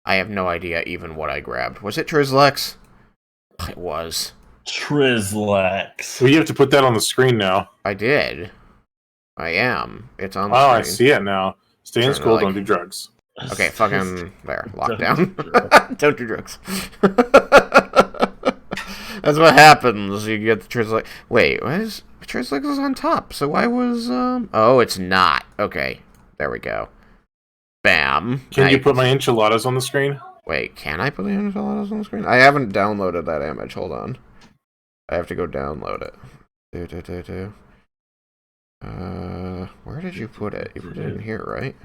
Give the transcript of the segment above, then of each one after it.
I have no idea even what I grabbed. Was it Trizlex? It was. Trizlex. Well, you have to put that on the screen now. I did. I am. It's on the Oh, screen. I see it now. Stay in school, don't do drugs. Okay, fucking... There, lockdown. Don't do drugs. That's what happens. You get the Trizlex. Wait, what is... Trizlex is on top, so why was... Oh, it's not. Okay, there we go. Bam. Can you put my enchiladas on the screen? Wait, can I put the enchiladas on the screen? I haven't downloaded that image. Hold on. I have to go download it. Where did you put it? You put it in here, right?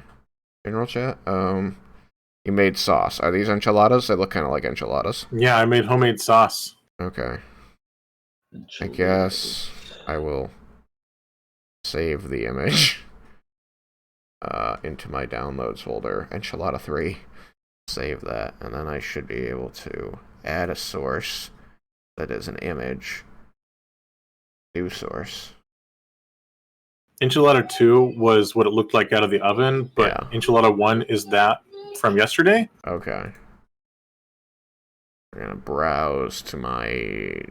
General chat? You made sauce. Are these enchiladas? They look kind of like enchiladas. Yeah, I made homemade sauce. Okay. I guess I will save the image into my downloads folder. Enchilada 3. Save that, and then I should be able to add a source that is an image. New source. Enchilada 2 was what it looked like out of the oven, but Yeah. Enchilada 1 is that from yesterday. Okay. We're gonna browse to my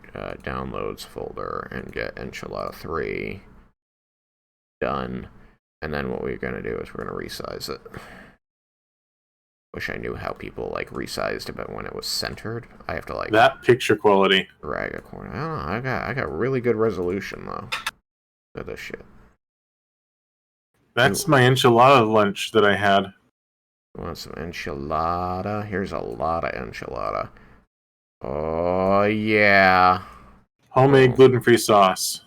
downloads folder and get Enchilada 3 done. And then what we're gonna do is we're gonna resize it. Wish I knew how people like resized it, but when it was centered, I have to like that picture quality. Drag a corner. I don't know. I got really good resolution though. Look at this shit. That's my enchilada lunch that I had. You want some enchilada? Here's a lot of enchilada. Oh yeah. Homemade gluten-free sauce.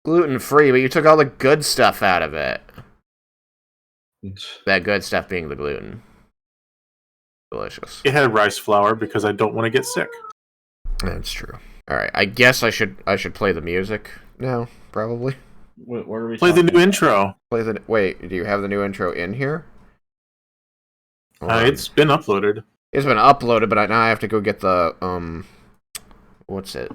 Gluten-free, but you took all the good stuff out of it. That good stuff being the gluten. Delicious. It had rice flour because I don't want to get sick. That's true. Alright, I guess I should play the music now, probably. What are we Play the new about? intro. Wait, do you have the new intro in here? It's been uploaded. It's been uploaded, but now I have to go get the, what's it?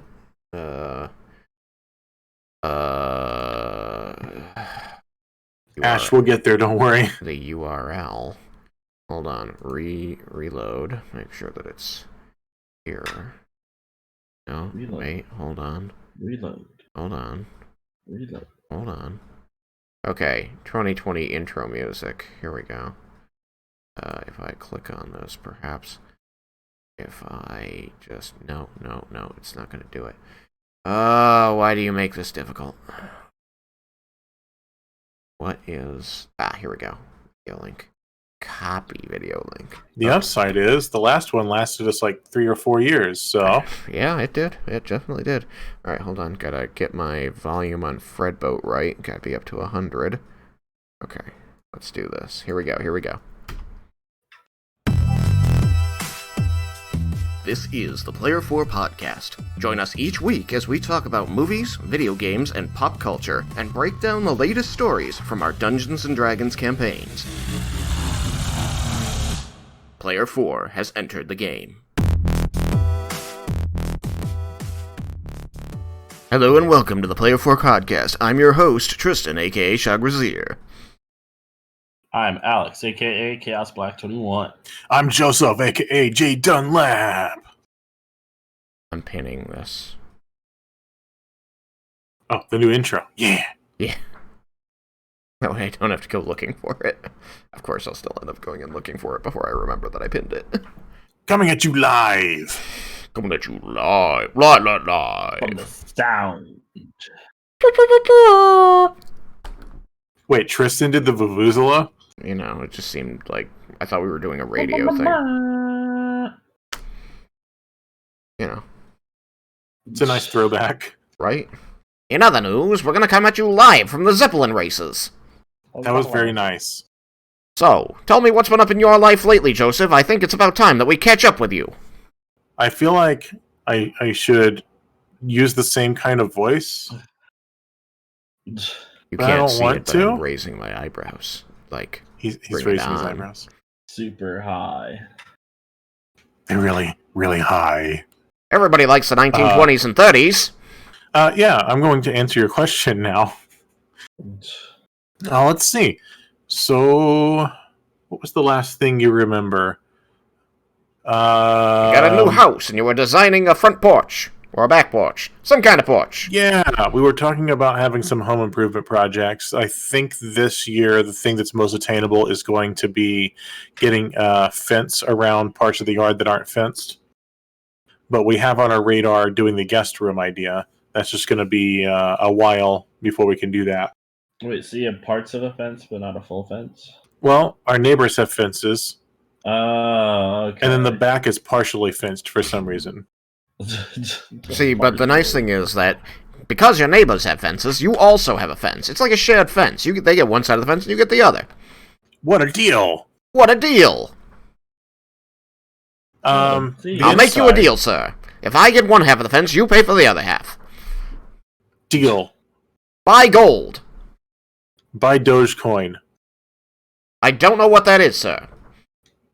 Ash will get there, don't worry. The URL. Hold on. Reload. Make sure that it's here. No, Reload. wait, hold on. Reload. Hold on. Reload. Hold on. Okay, 2020 intro music. Here we go. If I click on this, perhaps. If I just... No, it's not going to do it. Why do you make this difficult? What is... here we go. Video link. Copy video link. The upside is the last one lasted us like 3 or 4 years, so... Yeah, it did. It definitely did. Alright, hold on. Gotta get my volume on Fredboat right. Gotta be up to 100. Okay, let's do this. Here we go. This is the Player 4 Podcast. Join us each week as we talk about movies, video games, and pop culture, and break down the latest stories from our Dungeons & Dragons campaigns. Player 4 has entered the game. Hello and welcome to the Player 4 Podcast. I'm your host, Tristan, aka Shagrazir. I'm Alex, aka Chaos Black 21. I'm Joseph, aka J Dunlap. I'm pinning this. Oh, the new intro. Yeah. That way I don't have to go looking for it. Of course, I'll still end up going and looking for it before I remember that I pinned it. Coming at you live. Coming at you live. Live. From the sound. Wait, Tristan did the Vuvuzela? You know, it just seemed like... I thought we were doing a radio thing. You know. It's a nice throwback. Right? In other news, we're gonna come at you live from the Zeppelin races. That was very nice. So, tell me what's been up in your life lately, Joseph. I think it's about time that we catch up with you. I feel like I should use the same kind of voice. You But I can't don't see want it, but to. I'm raising my eyebrows. Like, He's Bring it raising his on. eyebrows. Super high. They're really, really high. everybody likes the 1920s and 30s. Yeah, I'm going to answer your question now. Let's see. So, what was the last thing you remember? You got a new house, and you were designing a front porch. Or a back porch. Some kind of porch. Yeah, we were talking about having some home improvement projects. I think this year the thing that's most attainable is going to be getting a fence around parts of the yard that aren't fenced. But we have on our radar doing the guest room idea. That's just going to be a while before we can do that. Wait, so you have parts of a fence, but not a full fence? Well, our neighbors have fences, Oh, okay. and then the back is partially fenced for some reason. See, but the nice thing is that because your neighbors have fences, you also have a fence. It's like a shared fence. They get one side of the fence and you get the other. What a deal! What a deal! See, I'll make you a inside- deal, sir. If I get one half of the fence, you pay for the other half. Deal. Buy gold. Buy Dogecoin. I don't know what that is, sir.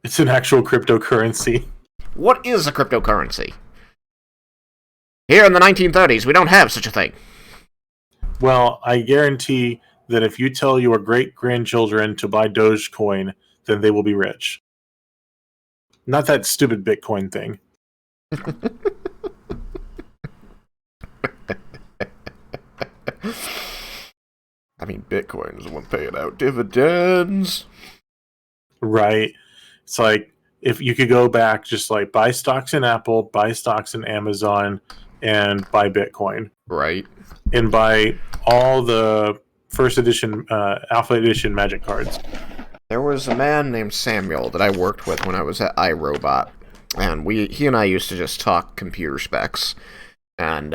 It's an actual cryptocurrency. What is a cryptocurrency? Here in the 1930s, we don't have such a thing. Well, I guarantee that if you tell your great-grandchildren to buy Dogecoin, then they will be rich. Not that stupid Bitcoin thing. I mean, Bitcoin is the one paying out dividends. Right. It's like if you could go back, just like buy stocks in Apple, buy stocks in Amazon, and buy Bitcoin. Right. And buy all the first edition, alpha edition magic cards. There was a man named Samuel that I worked with when I was at iRobot, and he and I used to just talk computer specs, and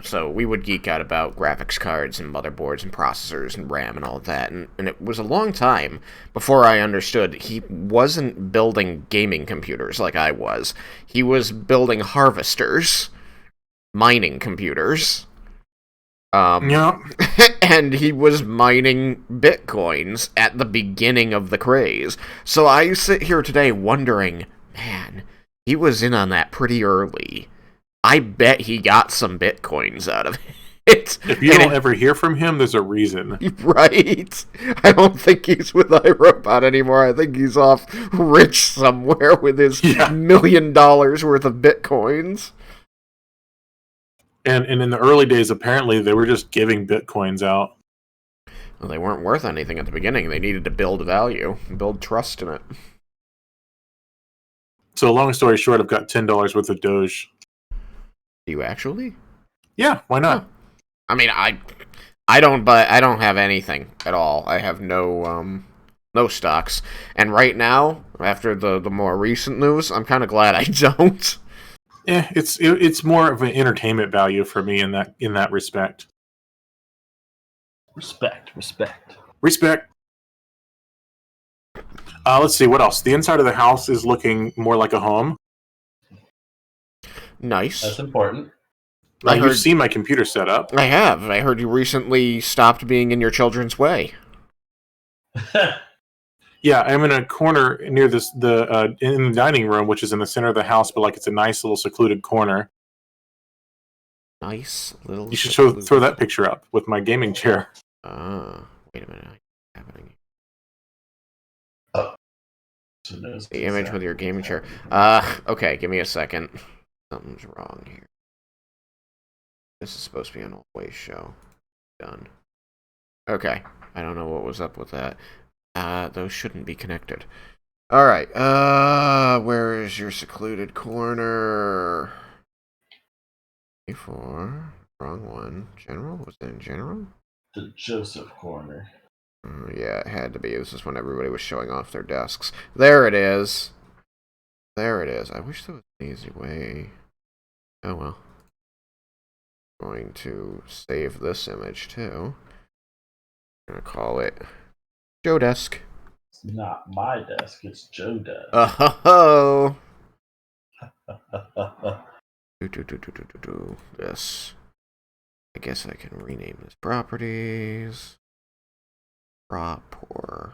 so we would geek out about graphics cards and motherboards and processors and RAM and all of that, and it was a long time before I understood he wasn't building gaming computers like I was. He was building harvesters, mining computers. Yeah. And he was mining bitcoins at the beginning of the craze. So I sit here today wondering, man, he was in on that pretty early. I bet he got some bitcoins out of it. If you don't ever hear from him, there's a reason. Right? I don't think he's with iRobot anymore. I think he's off rich somewhere with his $1 million worth of bitcoins. And in the early days, apparently, they were just giving bitcoins out. Well, they weren't worth anything at the beginning. They needed to build value, build trust in it. So, long story short, I've got $10 worth of Doge. Do you actually? Yeah, why not? I mean, I don't have anything at all. I have no stocks. And right now, after the more recent news, I'm kind of glad I don't. Yeah, it's more of an entertainment value for me in that respect. Respect. Respect. Let's see what else. The inside of the house is looking more like a home. Nice. That's important. You've seen my computer setup. I have. I heard you recently stopped being in your children's way. Yeah, I'm in a corner near in the dining room, which is in the center of the house, but like it's a nice little secluded corner. Nice little. You should throw that picture up with my gaming chair. Wait a minute. What's happening? The image with your gaming chair. Okay, give me a second. Something's wrong here. This is supposed to be an always show. Done. Okay, I don't know what was up with that. Those shouldn't be connected. Alright, where is your secluded corner? A4. Wrong one. General? Was it in general? The Joseph corner. Yeah, it had to be. This is when everybody was showing off their desks. There it is. There it is. I wish there was an easy way. Oh well. I'm going to save this image too. I'm going to call it Joe Desk. It's not my desk, it's Joe desk. Oh. This. I guess I can rename this properties. Propor.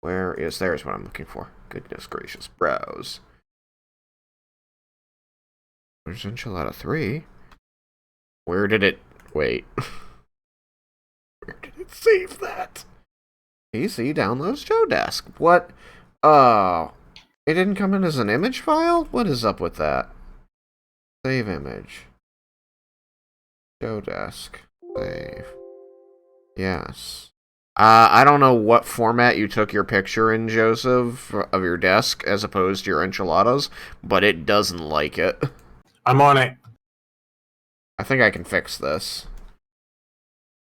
Where is there's what I'm looking for. Goodness gracious. Browse. There's Enchilada 3. Where did it wait? Where did it save that? PC downloads Joe Desk. What? Oh. It didn't come in as an image file? What is up with that? Save image. Show desk. Save. Yes. I don't know what format you took your picture in, Joseph, of your desk as opposed to your enchiladas, but it doesn't like it. I'm on it. I think I can fix this.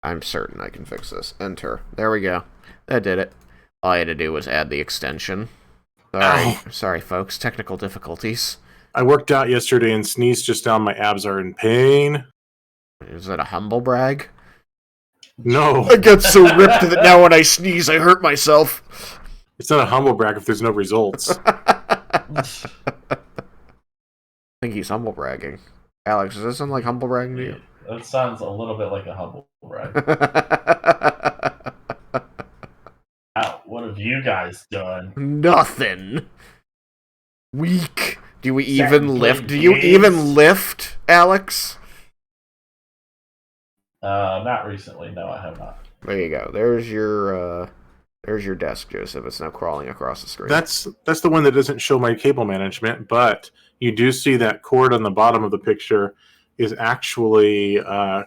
I'm certain I can fix this. Enter. There we go. That did it. All I had to do was add the extension. Sorry, folks. Technical difficulties. I worked out yesterday and sneezed just now. My abs are in pain. Is that a humble brag? No, I got so ripped that now when I sneeze, I hurt myself. it's not a humble brag if there's no results. I think he's humble bragging. Alex, does this sound like humble bragging to you? That sounds a little bit like a humble brag. What have you guys done? Nothing. Weak. Do we Second even lift? place Do you games? even lift, Alex? Not recently. No, I have not. There you go. There's your desk, Joseph. It's now crawling across the screen. That's the one that doesn't show my cable management, but you do see that cord on the bottom of the picture is actually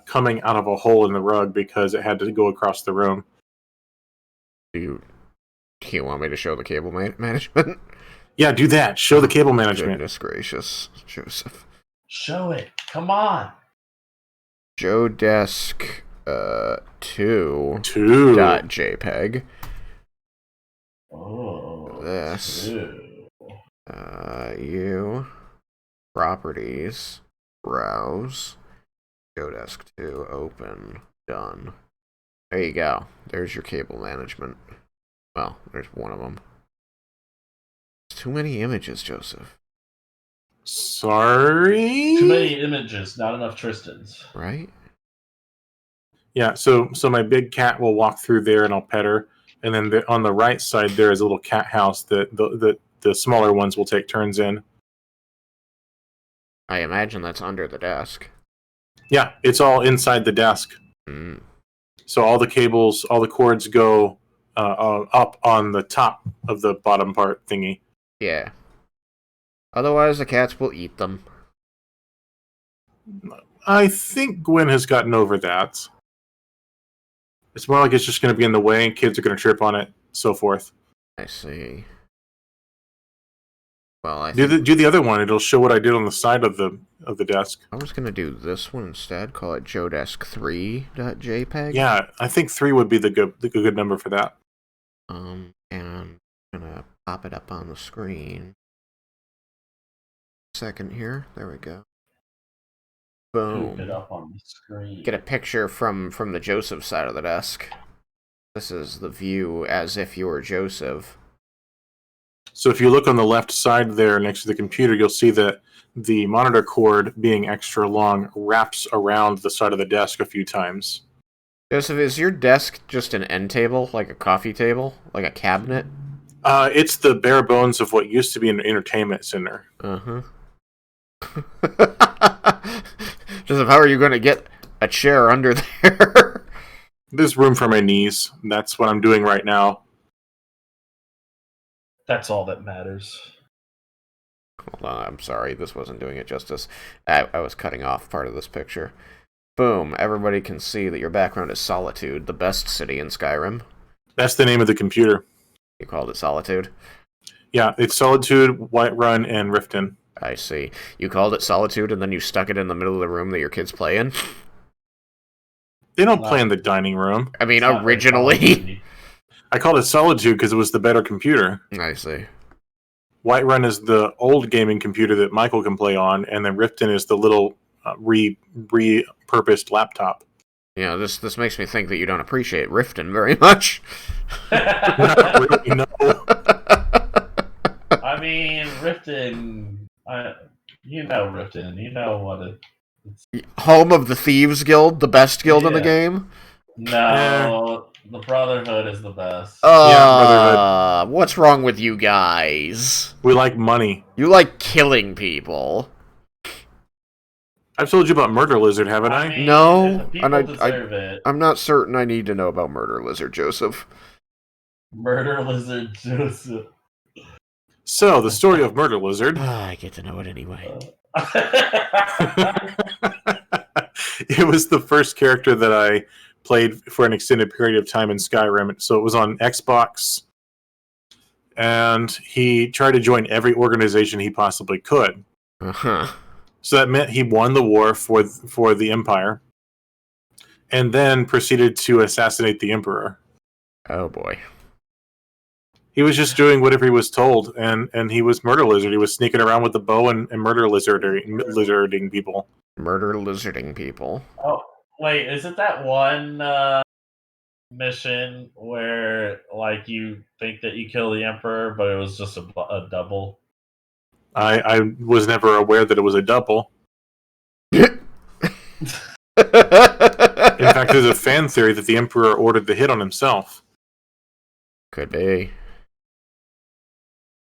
coming out of a hole in the rug because it had to go across the room. Do you want me to show the cable management? Yeah, do that. Show the cable management. Goodness gracious, Joseph. Show it. Come on. Joe Desk 2 Two. dot JPEG. Oh. This. Ew. You properties browse Joe Desk 2 open done. There you go. There's your cable management. Well, there's one of them. Too many images, Joseph. Sorry. Too many images, not enough Tristans. Right? Yeah. So my big cat will walk through there, and I'll pet her. And then on the right side, there is a little cat house that the smaller ones will take turns in. I imagine that's under the desk. Yeah, it's all inside the desk. Mm. So all the cables, all the cords go up on the top of the bottom part thingy. Yeah. Otherwise, the cats will eat them. I think Gwen has gotten over that. It's more like it's just going to be in the way, and kids are going to trip on it, so forth. I see. Well, I Do the other one; it'll show what I did on the side of the desk. I was gonna do this one instead. Call it JoeDesk3.jpg. Yeah, I think 3 would be the good number for that. And I'm gonna pop it up on the screen. Second here. There we go. Poop it Boom. up on the screen. Get a picture from the Joseph side of the desk. This is the view as if you were Joseph. So if you look on the left side there next to the computer, you'll see that the monitor cord, being extra long, wraps around the side of the desk a few times. Joseph, is your desk just an end table, like a coffee table, like a cabinet? It's the bare bones of what used to be an entertainment center. Uh-huh. Joseph, how are you going to get a chair under there? There's room for my knees. That's what I'm doing right now. That's all that matters. Hold on, I'm sorry, this wasn't doing it justice. I was cutting off part of this picture. Boom, everybody can see that your background is Solitude, the best city in Skyrim. That's the name of the computer. You called it Solitude? Yeah, it's Solitude, Whiterun, and Riften. I see. You called it Solitude and then you stuck it in the middle of the room that your kids play in? They don't Wow. play in the dining room. I mean, It's not very originally. complicated. I called it Solitude because it was the better computer. I see. Whiterun is the old gaming computer that Michael can play on, and then Riften is the little repurposed laptop. You know, this makes me think that you don't appreciate Riften very much. Not really, no. I mean, Riften. You know Riften. You know what it. Home of the Thieves Guild, the best guild in the Yeah. game? No, the Brotherhood is the best. Brotherhood. What's wrong with you guys? We like money. You like killing people. I've told you about Murder Lizard, haven't I? mean, No, if the people and deserve it. I'm not certain I need to know about Murder Lizard, Joseph. Murder Lizard Joseph. So, the story of Murder Lizard. I get to know it anyway. It was the first character that I played for an extended period of time in Skyrim. So it was on Xbox, and he tried to join every organization he possibly could. Uh-huh. So that meant he won the war for the Empire, and then proceeded to assassinate the Emperor. Oh boy. He was just doing whatever he was told, and he was Murder Lizard. He was sneaking around with the bow and murder lizarding people. Murder lizarding people. Oh, wait, is it that one mission where, like, you think that you kill the Emperor, but it was just a double? I was never aware that it was a double. In In fact, there's a fan theory that the Emperor ordered the hit on himself. Could be.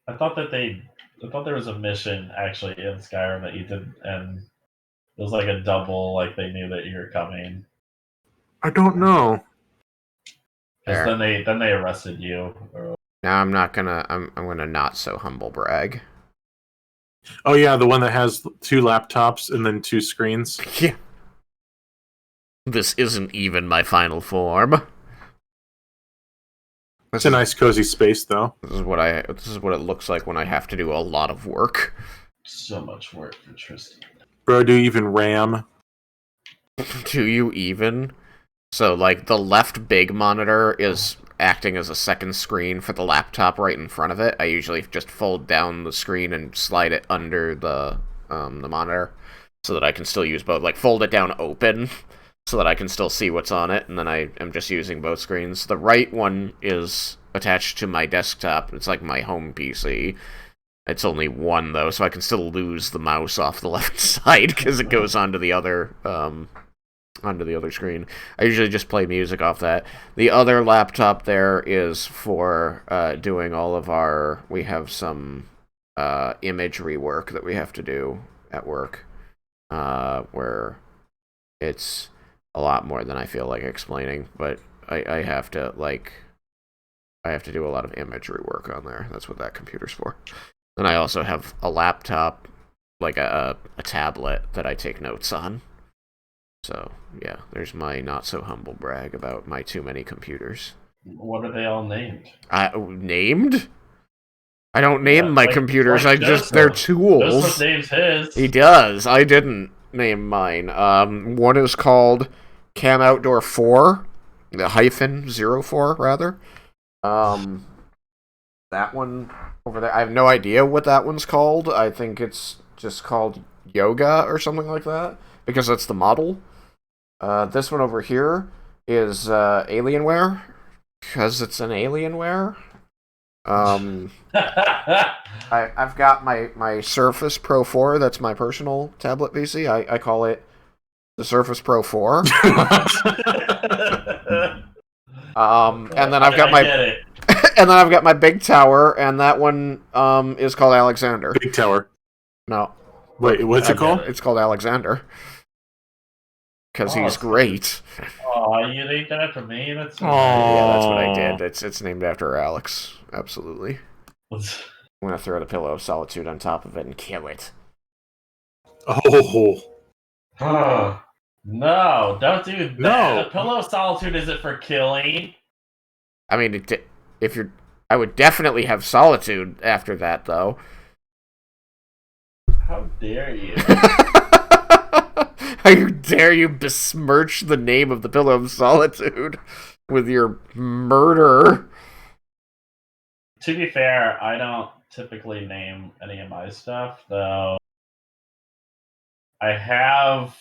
I thought there was a mission actually in Skyrim that you did, and it was like a double, like they knew that you were coming. I don't know. Because Fair. then they arrested you. Now I'm gonna not so humble brag. Oh yeah, the one that has 2 laptops and then 2 screens. Yeah. This isn't even my final form. It's a nice cozy space though. This is what it looks like when I have to do a lot of work. So much work for Tristan. Bro, do you even RAM? Do you even? So, like, the left big monitor is acting as a second screen for the laptop right in front of it. I usually just fold down the screen and slide it under the monitor so that I can still use both. Like, fold it down open so that I can still see what's on it, and then I am just using both screens. The right one is attached to my desktop. It's like my home PC. It's only one, though, so I can still lose the mouse off the left side because it goes onto the other screen. I usually just play music off that. The other laptop there is for doing all of our... We have some imagery work that we have to do at work, where it's a lot more than I feel like explaining, but I have to, like... I have to do a lot of imagery work on there. That's what that computer's for. And I also have a laptop, like a tablet that I take notes on. So, yeah, there's my not-so-humble brag about my too many computers. What are they all named? Named? I don't name my like- computers, like they're Joseph. tools. Joseph names his. He does. I didn't name mine. One is called Cam Outdoor 4, the -04, rather. That one over there, I have no idea what that one's called. I think it's just called Yoga or something like that, because that's the model. This one over here is Alienware, because it's an Alienware. I've got my Surface Pro 4, that's my personal tablet PC. I call it the Surface Pro 4. And then I've got I get it. and then I've got my big tower, and that one is called Alexander. Big Tower. No, Wait, what's it called? it's called Alexander. Because Oh, he's it's- great. Oh, you named that for me? That's so Yeah, that's what I Aw. did. It's named after Alex. Absolutely. nice. I'm gonna throw the Pillow of Solitude on top of it and kill it. Oh. No, don't do that. No. The Pillow of Solitude isn't for killing. I mean, I would definitely have Solitude after that, though. How dare you? How dare you besmirch the name of the Pillow of Solitude with your murder? To be fair, I don't typically name any of my stuff, though. I have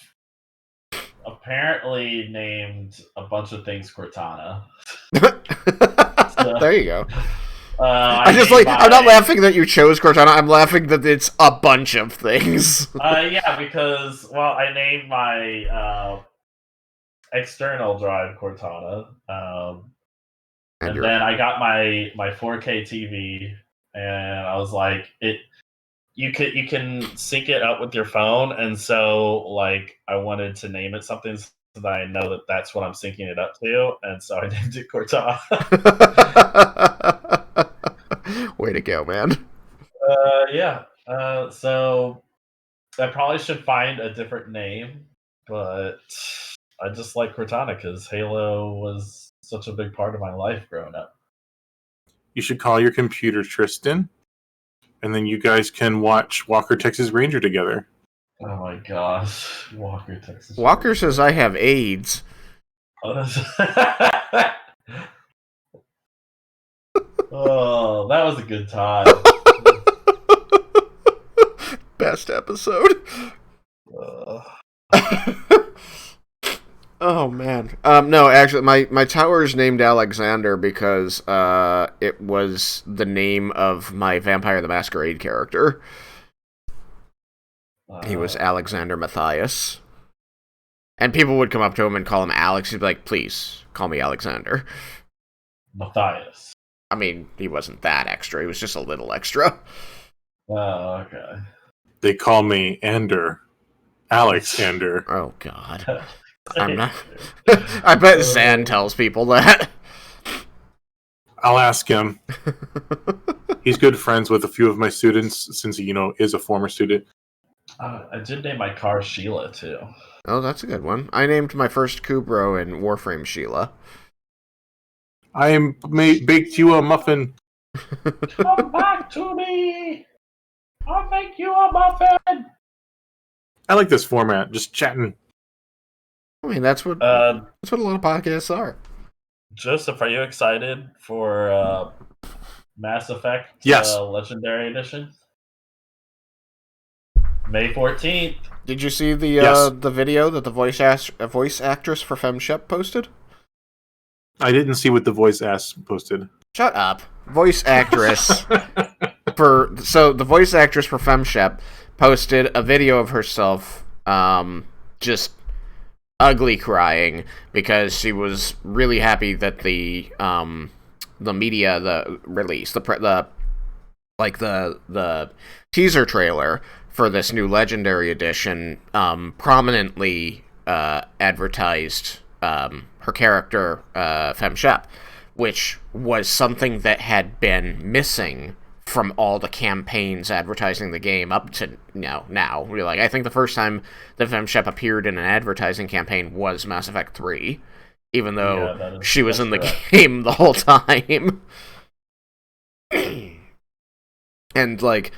apparently named a bunch of things Cortana. There you go. I I'm not laughing that you chose Cortana. I'm laughing that it's a bunch of things. Yeah, because, well, I named my external drive Cortana. And then I got my 4K TV, and I was like, you can sync it up with your phone, and so, like, I wanted to name it something so that I know that that's what I'm syncing it up to, and so I named it Cortana. Way to go, man. Yeah. So I probably should find a different name, but I just like Cortana because Halo was such a big part of my life growing up. You should call your computer Tristan, and then you guys can watch Walker Texas Ranger together. Oh my gosh, Walker Texas. Walker says I have AIDS. Oh, that was a good time. Best episode. Oh man. No, actually, my tower is named Alexander because it was the name of my Vampire the Masquerade character. He was Alexander Matthias. And people would come up to him and call him Alex. He'd be like, please, call me Alexander. Matthias. I mean, he wasn't that extra. He was just a little extra. Oh, okay. They call me Ander. Alexander. Oh, God. I'm not... I bet Zan tells people that. I'll ask him. He's good friends with a few of my students since he, is a former student. I did name my car Sheila, too. Oh, that's a good one. I named my first Kubro in Warframe Sheila. I baked you a muffin. Come back to me! I'll make you a muffin! I like this format, just chatting. I mean, that's what a lot of podcasts are. Joseph, are you excited for Mass Effect Yes. Legendary Edition? May 14th. Did you see the video that the voice actress for FemShep posted? I didn't see what the voice posted. Shut up. Voice actress the voice actress for FemShep posted a video of herself just ugly crying because she was really happy that the media, the release, the teaser trailer for this new Legendary Edition prominently advertised her character, FemShep, which was something that had been missing from all the campaigns advertising the game up to now. I think the first time that FemShep appeared in an advertising campaign was Mass Effect 3, even though she was in the game the whole time. And that's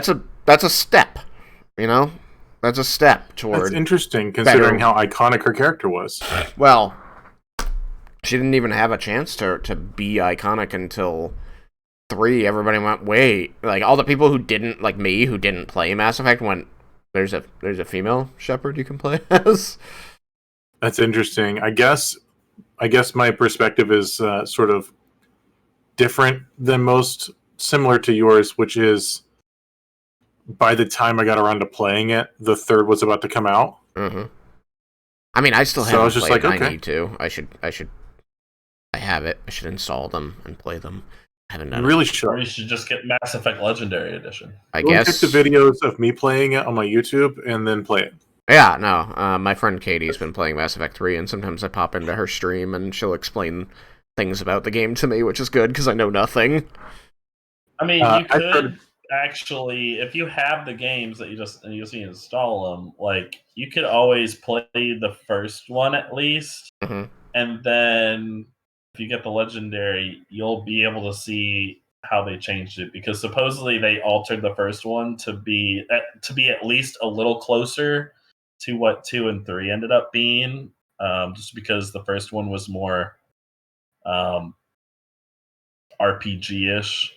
a step, That's a step toward... That's interesting, considering how iconic her character was. Well, she didn't even have a chance to be iconic until 3. Everybody went, wait. All the people who didn't, like me, who didn't play Mass Effect went, there's a female Shepard you can play as? That's interesting. I guess my perspective is sort of different than most, similar to yours, which is... by the time I got around to playing it, the 3rd was about to come out. Mm-hmm. I mean, I still haven't I was just played like, it. okay. I need to. I have it. I should install them and play them. I haven't done really it. sure. Or you should just get Mass Effect Legendary Edition. I guess. Check the videos of me playing it on my YouTube and then play it. Yeah, no. My friend Katie's been playing Mass Effect 3, and sometimes I pop into her stream and she'll explain things about the game to me, which is good because I know nothing. I mean, you could... actually, if you have the games that you just install them, you could always play the first one at least, and then if you get the Legendary, you'll be able to see how they changed it, because supposedly they altered the first one to be at least a little closer to what 2 and 3 ended up being, just because the first one was more RPG-ish.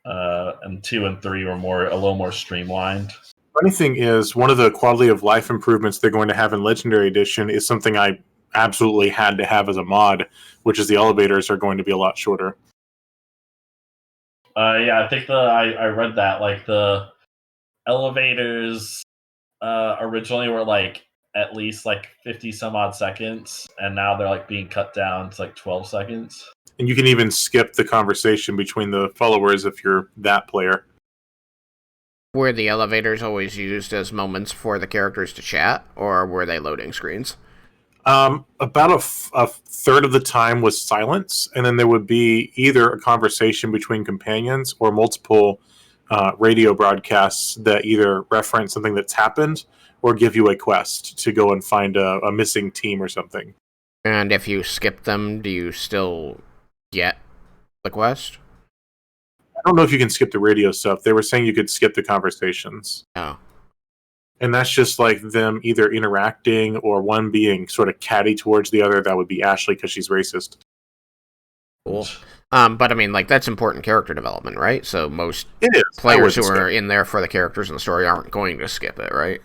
And 2 and 3 were a little more streamlined. Funny thing is, one of the quality of life improvements they're going to have in Legendary Edition is something I absolutely had to have as a mod, which is the elevators are going to be a lot shorter. Yeah, I think I read that the elevators originally were at least 50 some odd seconds, and now they're being cut down to 12 seconds. And you can even skip the conversation between the followers if you're that player. Were the elevators always used as moments for the characters to chat, or were they loading screens? About a third of the time was silence, and then there would be either a conversation between companions or multiple radio broadcasts that either reference something that's happened or give you a quest to go and find a missing team or something. And if you skip them, do you still get the quest? I don't know if you can skip the radio stuff. They were saying you could skip the conversations. Oh. And that's just like them either interacting or one being sort of catty towards the other. That would be Ashley because she's racist. Cool. But I mean, like, that's important character development, right? So most It is. players who are in there for the characters in the story aren't going to skip it, right?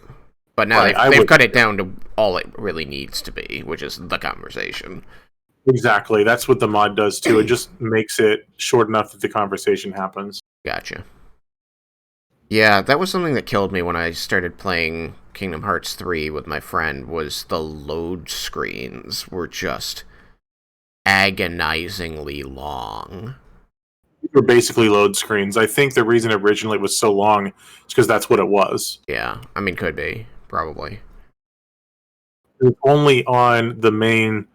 But now they've cut it down to all it really needs to be, which is the conversation. Exactly. That's what the mod does too. It just makes it short enough that the conversation happens. Gotcha. Yeah, that was something that killed me when I started playing Kingdom Hearts 3 with my friend, was the load screens were just agonizingly long. They were basically load screens. I think the reason originally it was so long is because that's what it was. Yeah, I mean, could be, probably. It was only on the main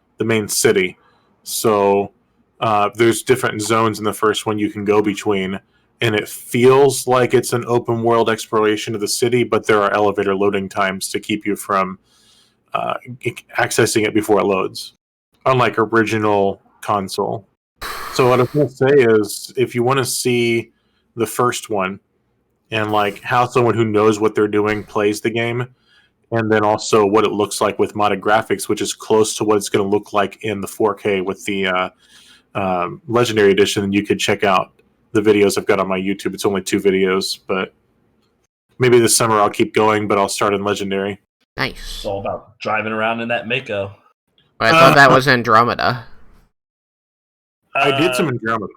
city. So there's different zones in the first one you can go between, and it feels like it's an open world exploration of the city, but there are elevator loading times to keep you from accessing it before it loads, unlike original console. So what I'm going to say is, if you want to see the first one and like how someone who knows what they're doing plays the game, and then also what it looks like with modded graphics, which is close to what it's going to look like in the 4K with the Legendary Edition, you could check out the videos I've got on my YouTube. It's only 2 videos, but maybe this summer I'll keep going, but I'll start in Legendary. Nice. It's all about driving around in that Mako. I thought that was Andromeda. I did some Andromeda.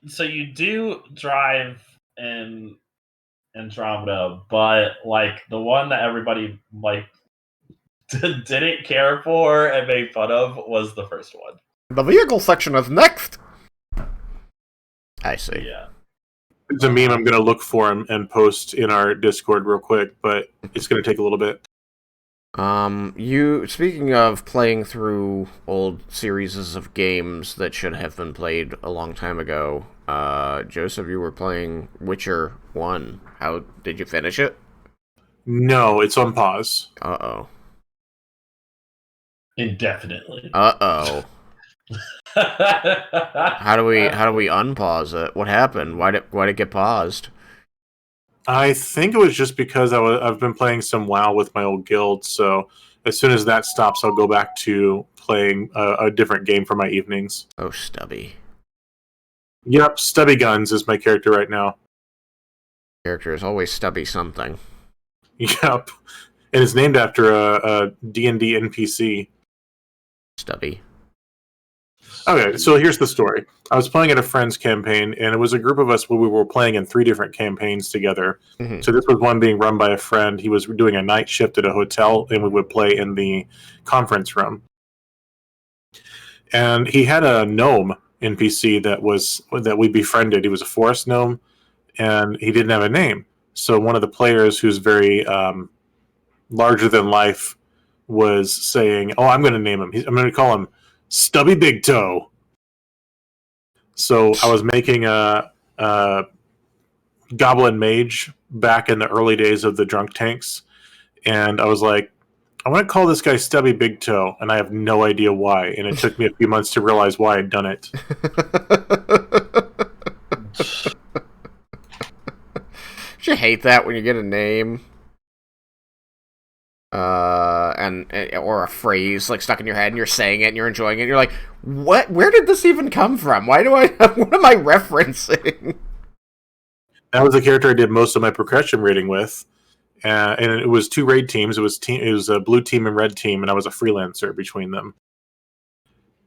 So you do drive in Andromeda, but like the one that everybody like didn't care for and made fun of was the first one. The vehicle section is next. I see. Yeah. It's a meme I'm going to look for and post in our Discord real quick, but it's going to take a little bit. You, speaking of playing through old series of games that should have been played a long time ago, Joseph, you were playing Witcher 1. How did you finish it? No, it's on pause. Uh-oh. Indefinitely. Uh-oh. How do we unpause it? What happened? Why'd it get paused? I think it was just because I've been playing some WoW with my old guild, so as soon as that stops, I'll go back to playing a different game for my evenings. Oh, Stubby. Yep, Stubby Guns is my character right now. Character is always Stubby something. Yep, and it's named after a D&D NPC. Stubby. Okay, so here's the story. I was playing at a friend's campaign, and it was a group of us where we were playing in 3 different campaigns together. Mm-hmm. So this was one being run by a friend. He was doing a night shift at a hotel, and we would play in the conference room. And he had a gnome NPC that we befriended. He was a forest gnome, and he didn't have a name. So one of the players, who's very larger than life, was saying, "Oh, I'm going to name him. I'm going to call him Stubby Big Toe." So I was making a goblin mage back in the early days of the drunk tanks, and I was like, I want to call this guy Stubby Big Toe, and I have no idea why. And it took me a few months to realize why I'd done it. You hate that when you get a name. Or a phrase like stuck in your head and you're saying it and you're enjoying it and you're like, what? Where did this even come from? What am I referencing? That was the character I did most of my progression raiding with, and it was 2 raid teams. It was a blue team and red team, and I was a freelancer between them.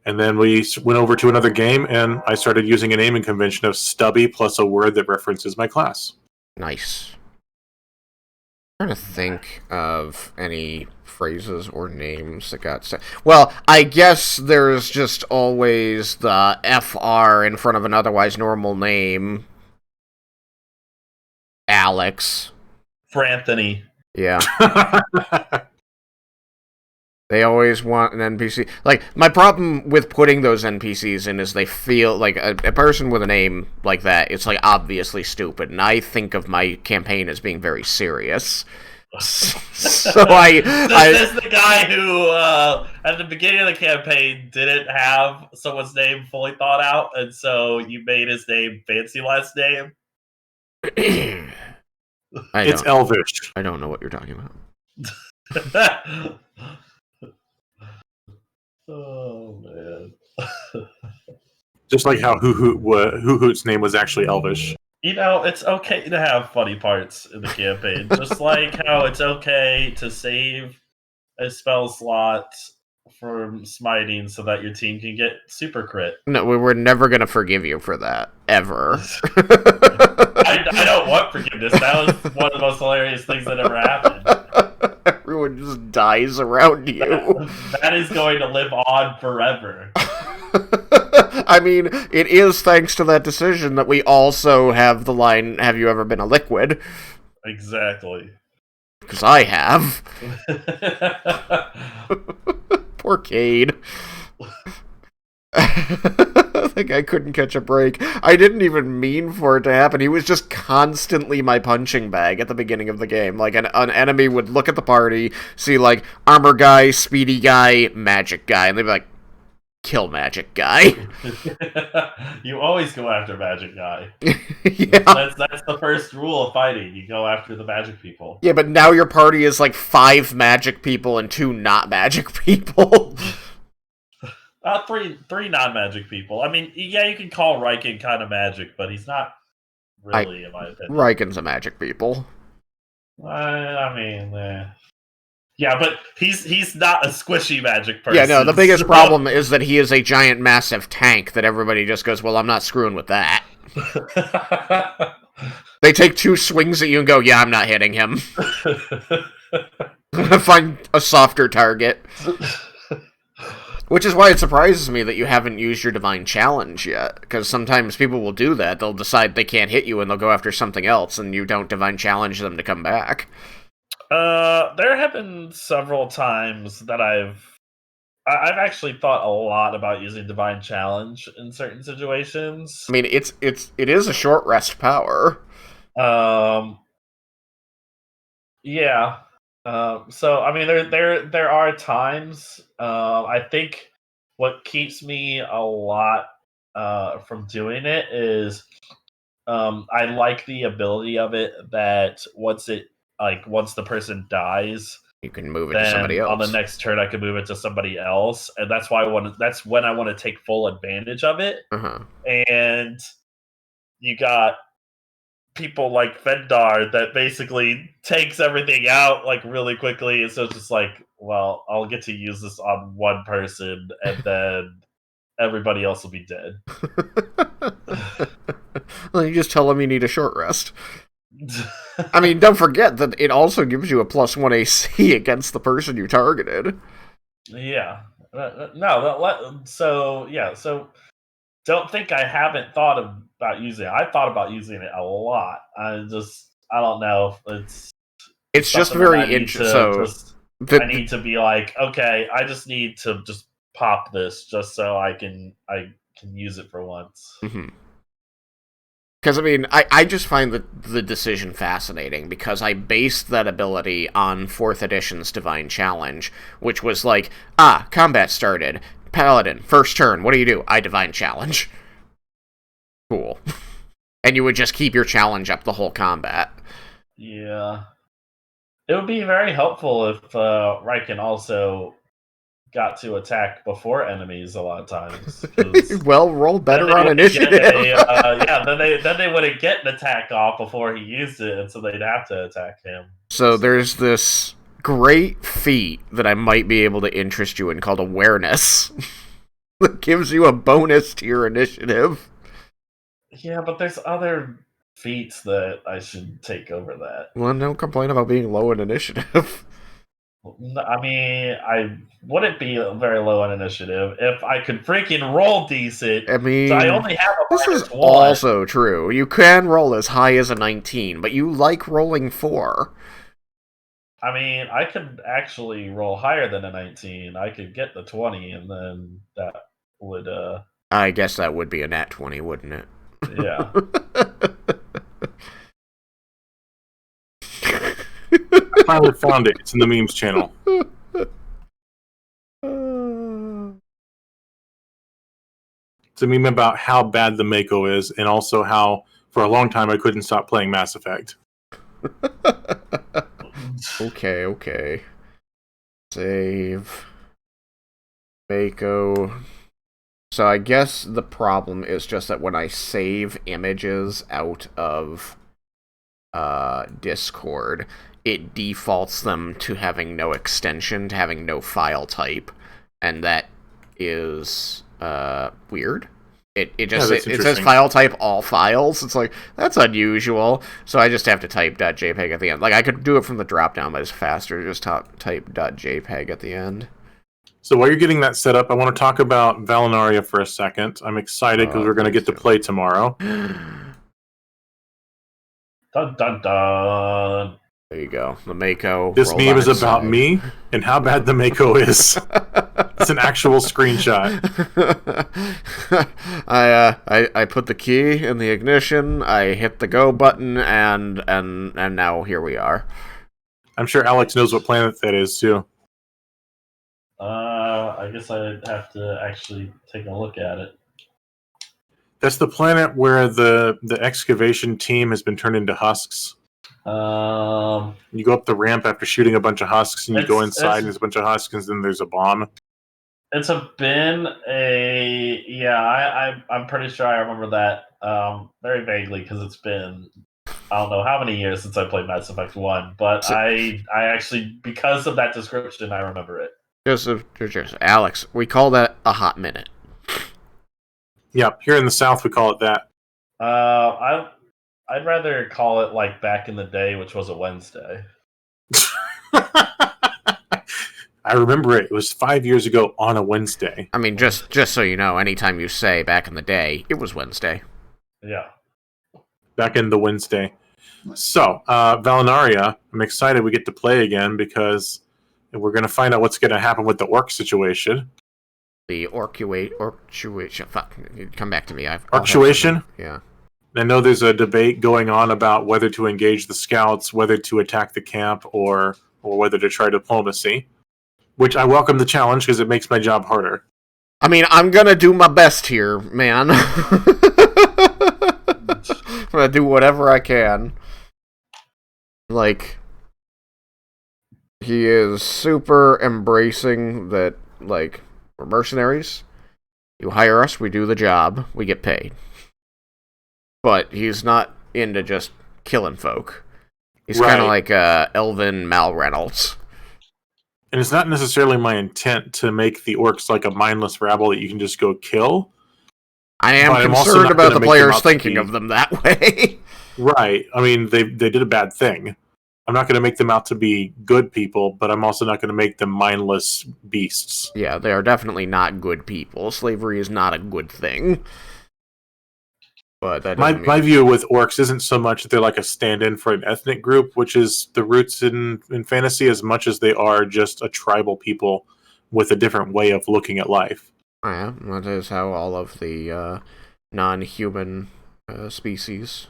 And then we went over to another game, and I started using a naming convention of Stubby plus a word that references my class. Nice. I'm trying to think of any phrases or names that got said. Well, I guess there's just always the FR in front of an otherwise normal name. Alex. For Anthony. Yeah. They always want an NPC. Like, my problem with putting those NPCs in is they feel like a person with a name like that, it's like obviously stupid, and I think of my campaign as being very serious. So This is the guy who, at the beginning of the campaign, didn't have someone's name fully thought out, and so you made his name fancy last name. It's Elvish. I don't know what you're talking about. Oh man! Just like how Hoo Hoot's name was actually Elvish. You know, it's okay to have funny parts in the campaign, just like how it's okay to save a spell slot from smiting so that your team can get super crit. No, we're never gonna forgive you for that ever. I don't want forgiveness. That was one of the most hilarious things that ever happened. Everyone just dies around you. That is going to live on forever. I mean, it is thanks to that decision that we also have the line, "Have you ever been a liquid?" Exactly. Because I have. Poor Cade. That guy couldn't catch a break. I didn't even mean for it to happen. He was just constantly my punching bag at the beginning of the game. Like, an enemy would look at the party, see, like, armor guy, speedy guy, magic guy, and they'd be like, kill magic guy. You always go after magic guy. Yeah. That's the first rule of fighting. You go after the magic people. Yeah, but now your party is like 5 magic people and 2 not magic people. 3 non-magic people. I mean, yeah, you can call Riken kind of magic, but he's not really, in my opinion. Riken's a magic people. I mean, yeah, but he's not a squishy magic person. Yeah, no, the biggest problem is that he is a giant, massive tank that everybody just goes, well, I'm not screwing with that. They take 2 swings at you and go, yeah, I'm not hitting him. I'm gonna find a softer target. Which is why it surprises me that you haven't used your Divine Challenge yet, because sometimes people will do that. They'll decide they can't hit you and they'll go after something else, and you don't Divine Challenge them to come back. There have been several times that I've actually thought a lot about using Divine Challenge in certain situations. I mean, it is a short rest power. Yeah. So I mean, there are times. I think what keeps me a lot from doing it is I like the ability of it that once the person dies, you can move it to somebody else. On the next turn, I can move it to somebody else, and that's why that's when I want to take full advantage of it. Uh-huh. And you got people like Vendar that basically takes everything out like really quickly, and so it's just like, well, I'll get to use this on one person, and then everybody else will be dead. Well, you just tell them you need a short rest. I mean, don't forget that it also gives you a +1 AC against the person you targeted. Yeah. So don't think I haven't thought about using it. I thought about using it a lot. I don't know. It's just very interesting. I need to be like, okay, I just need to just pop this just so I can use it for once. Mm-hmm. Because, I mean, I just find the decision fascinating, because I based that ability on 4th edition's Divine Challenge, which was like, combat started. Paladin, first turn, what do? I Divine Challenge. Cool. And you would just keep your challenge up the whole combat. Yeah. It would be very helpful if Riken also got to attack before enemies a lot of times. Well, roll better on initiative. Then they wouldn't get an attack off before he used it, and so they'd have to attack him. So there's this great feat that I might be able to interest you in called Awareness. That gives you a bonus to your initiative. Yeah, but there's other feats that I should take over that. Well, don't complain about being low in initiative. I mean, I wouldn't be very low on initiative if I could freaking roll decent. I mean, so I only have a this is -1. also true. You can roll as high as a 19, but you like rolling 4. I mean, I could actually roll higher than a 19. I could get the 20, and then that would, I guess that would be a nat 20, wouldn't it? yeah. I finally found it. It's in the memes channel. It's a meme about how bad the Mako is, and also how, for a long time, I couldn't stop playing Mass Effect. Okay. Save. Mako. So I guess the problem is just that when I save images out of Discord, it defaults them to having no extension, to having no file type, and that is weird. It says file type all files. It's like, that's unusual. So I just have to type .jpg at the end. Like, I could do it from the drop down, but it's faster to just type .jpg at the end. So while you're getting that set up, I want to talk about Valinaria for a second. I'm excited because we're going to get to play tomorrow. Dun dun dun. There you go. The Mako. This meme is about me and how bad the Mako is. It's an actual screenshot. I put the key in the ignition, I hit the go button, and now here we are. I'm sure Alex knows what planet that is too. I guess I'd have to actually take a look at it. That's the planet where the excavation team has been turned into husks. You go up the ramp after shooting a bunch of husks, and you go inside, and there's a bunch of husks, and then there's a bomb. I'm pretty sure I remember that very vaguely, because it's been, I don't know how many years since I played Mass Effect 1, but I actually, because of that description, I remember it. Joseph, Alex, we call that a hot minute. Yep, here in the South we call it that. I'd rather call it like back in the day, which was a Wednesday. I remember it. It was 5 years ago on a Wednesday. I mean, just so you know, anytime you say back in the day, it was Wednesday. Yeah. Back in the Wednesday. So, Valinaria, I'm excited we get to play again because we're going to find out what's going to happen with the orc situation. The orcuation. Fuck. Come back to me. Orcuation? Yeah. I know there's a debate going on about whether to engage the scouts, whether to attack the camp, or whether to try diplomacy. Which I welcome the challenge because it makes my job harder. I mean, I'm gonna do my best here, man. I'm gonna do whatever I can. Like, he is super embracing that, like, we're mercenaries. You hire us, we do the job, we get paid. But he's not into just killing folk. He's kind of like Elvin Mal Reynolds. And it's not necessarily my intent to make the orcs like a mindless rabble that you can just go kill. I am concerned about the players thinking of them that way. Right. I mean, they did a bad thing. I'm not going to make them out to be good people, but I'm also not going to make them mindless beasts. Yeah, they are definitely not good people. Slavery is not a good thing. But that my view with orcs isn't so much that they're like a stand-in for an ethnic group, which is the roots in fantasy, as much as they are just a tribal people with a different way of looking at life. Yeah, that is how all of the non-human species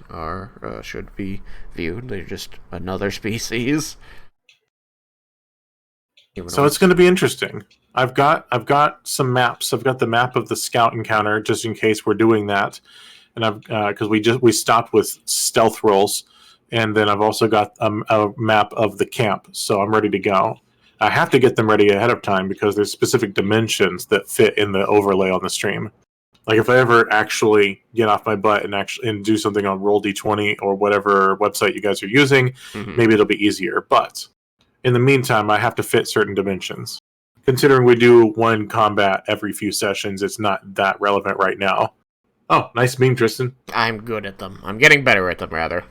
should be viewed. They're just another species. So it's going to be interesting. I've got some maps. I've got the map of the scout encounter just in case we're doing that. And I've because we stopped with stealth rolls, and then I've also got a map of the camp, so I'm ready to go. I have to get them ready ahead of time because there's specific dimensions that fit in the overlay on the stream. Like if I ever actually get off my butt and do something on Roll-D20 or whatever website you guys are using, maybe it'll be easier. But in the meantime, I have to fit certain dimensions. Considering we do one combat every few sessions, it's not that relevant right now. Oh, nice meme, Tristan. I'm good at them. I'm getting better at them, rather.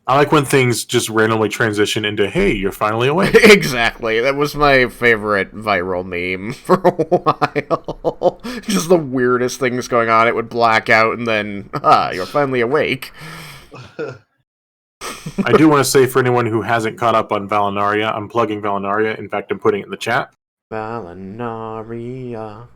I like when things just randomly transition into, hey, you're finally awake. Exactly. That was my favorite viral meme for a while. Just the weirdest things going on. It would black out and then, you're finally awake. I do want to say for anyone who hasn't caught up on Valinaria, I'm plugging Valinaria. In fact, I'm putting it in the chat. Valinaria.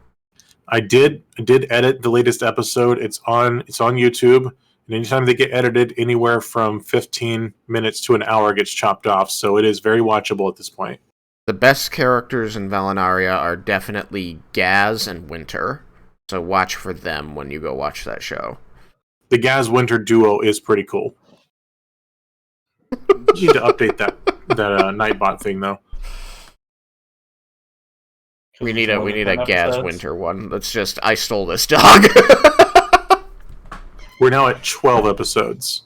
I did edit the latest episode. It's on YouTube, and anytime they get edited, anywhere from 15 minutes to an hour gets chopped off. So it is very watchable at this point. The best characters in Valinaria are definitely Gaz and Winter. So watch for them when you go watch that show. The Gaz Winter duo is pretty cool. You need to update that Nightbot thing though. We need a Gaz Winter one. That's just I stole this dog. We're now at 12 episodes.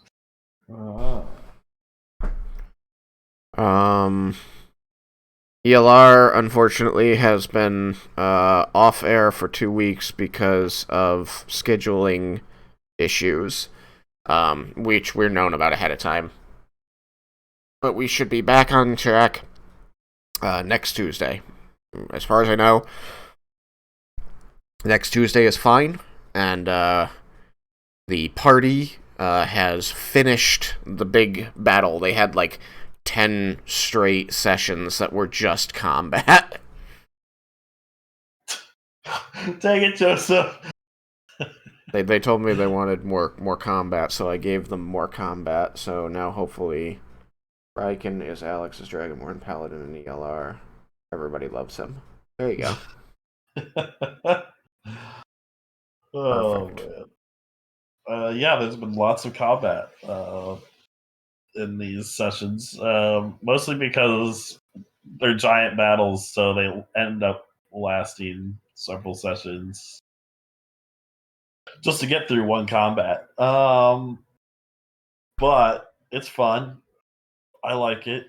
ELR unfortunately has been off air for 2 weeks because of scheduling issues, which we're known about ahead of time. But we should be back on track next Tuesday. As far as I know, next Tuesday is fine, and the party has finished the big battle. They had like 10 straight sessions that were just combat. Take it, Joseph. They told me they wanted more combat, so I gave them more combat. So now hopefully Riken is Alex's Dragonborn Paladin in ELR. Everybody loves him. There you go. Oh, Perfect. Man. Yeah, there's been lots of combat in these sessions, mostly because they're giant battles, so they end up lasting several sessions just to get through one combat. But it's fun. I like it.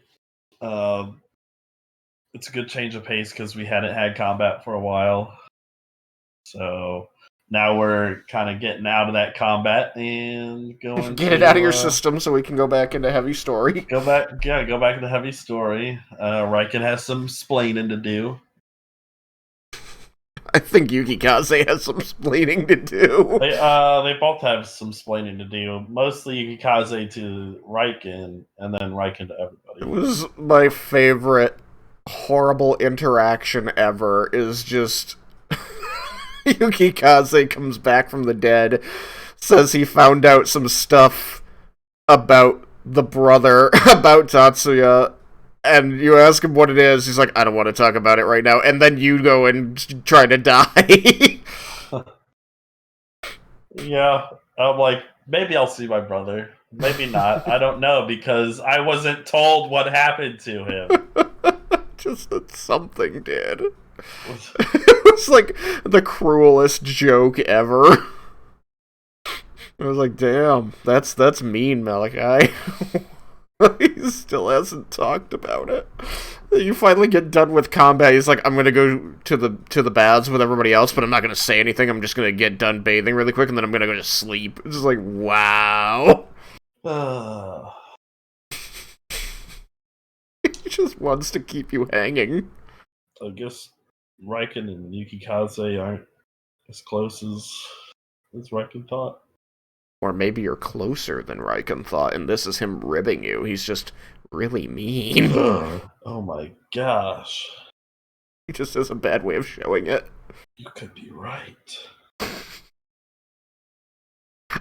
It's a good change of pace because we hadn't had combat for a while. So now we're kind of getting out of that combat and going Get it out of your system so we can go back into heavy story. Go back into heavy story. Riken has some splaining to do. I think Yukikaze has some splaining to do. They both have some splaining to do. Mostly Yukikaze to Riken, and then Riken to everybody. It was my favorite horrible interaction ever. Is just Yukikaze comes back from the dead, says he found out some stuff about the brother, about Tatsuya, and you ask him what it is, he's like, I don't want to talk about it right now, and then you go and try to die. Yeah, I'm like, maybe I'll see my brother. Maybe not. I don't know, because I wasn't told what happened to him. Just that something did. It was like the cruelest joke ever. I was like, damn, that's mean, Malachi. He still hasn't talked about it. You finally get done with combat. He's like, I'm gonna go to the baths with everybody else, but I'm not gonna say anything. I'm just gonna get done bathing really quick, and then I'm gonna go to sleep. It's just like, wow. He just wants to keep you hanging. I guess Riken and Yukikaze aren't as close as Riken thought. Or maybe you're closer than Riken thought, and this is him ribbing you. He's just really mean. Oh my gosh. He just has a bad way of showing it. You could be right.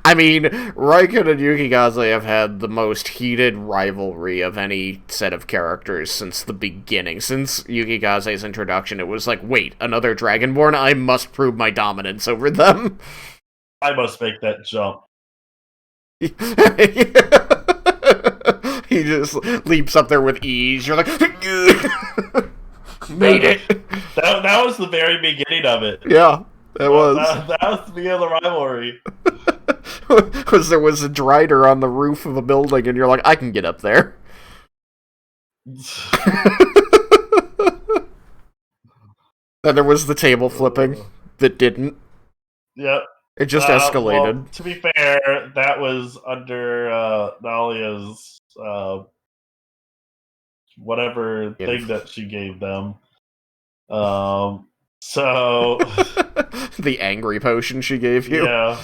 I mean, Riken and Yukikaze have had the most heated rivalry of any set of characters since the beginning. Since Yukikaze's introduction, it was like, wait, another Dragonborn? I must prove my dominance over them. I must make that jump. He just leaps up there with ease. You're like, made it. That was the very beginning of it. Yeah, that was. That was the beginning of the rivalry. Because there was a Drider on the roof of a building, and you're like, I can get up there. And there was the table flipping that didn't. Yep. It just escalated. Well, to be fair, that was under Dahlia's whatever thing that she gave them. So the angry potion she gave you. Yeah.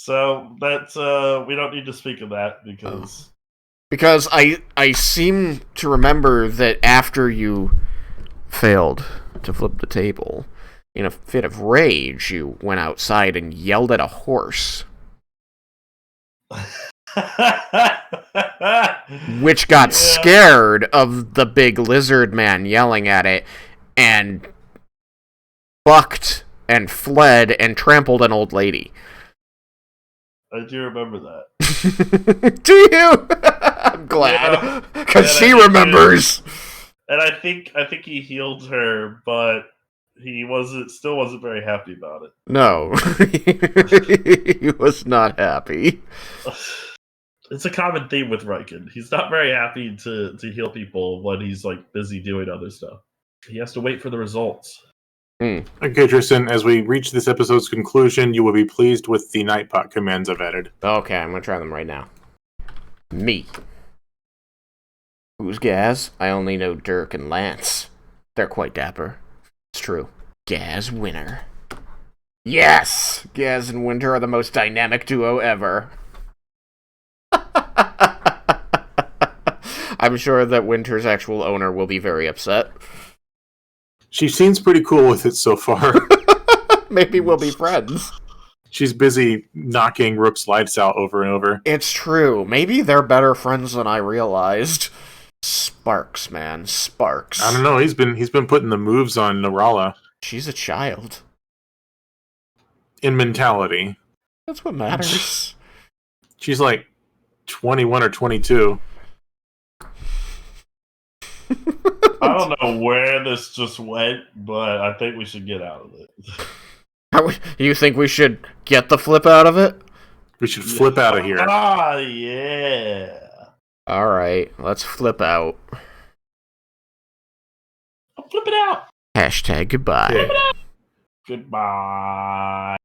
So that's we don't need to speak of that because I seem to remember that after you failed to flip the table, in a fit of rage, you went outside and yelled at a horse, which got scared of the big lizard man yelling at it, and bucked and fled and trampled an old lady. I do remember that. Do you? I'm glad, because she remembers. And I think he healed her, but he still wasn't very happy about it. No, he was not happy. It's a common theme with Riken. He's not very happy to heal people when he's like busy doing other stuff. He has to wait for the results. Okay, Tristan, as we reach this episode's conclusion, you will be pleased with the Nightbot commands I've added. Okay, I'm gonna try them right now. Me. Who's Gaz? I only know Dirk and Lance. They're quite dapper. It's true. Gaz Winter. Yes! Gaz and Winter are the most dynamic duo ever. I'm sure that Winter's actual owner will be very upset. She seems pretty cool with it so far. Maybe we'll be friends. She's busy knocking Rook's lights out over and over. It's true. Maybe they're better friends than I realized. Sparks, man. Sparks. I don't know. He's been putting the moves on Narala. She's a child. In mentality. That's what matters. She's like 21 or 22. I don't know where this just went, but I think we should get out of it. You think we should get the flip out of it? We should flip out of here. Ah, yeah. Alright, let's flip out. I'll flip it out. Hashtag goodbye. Okay. Goodbye.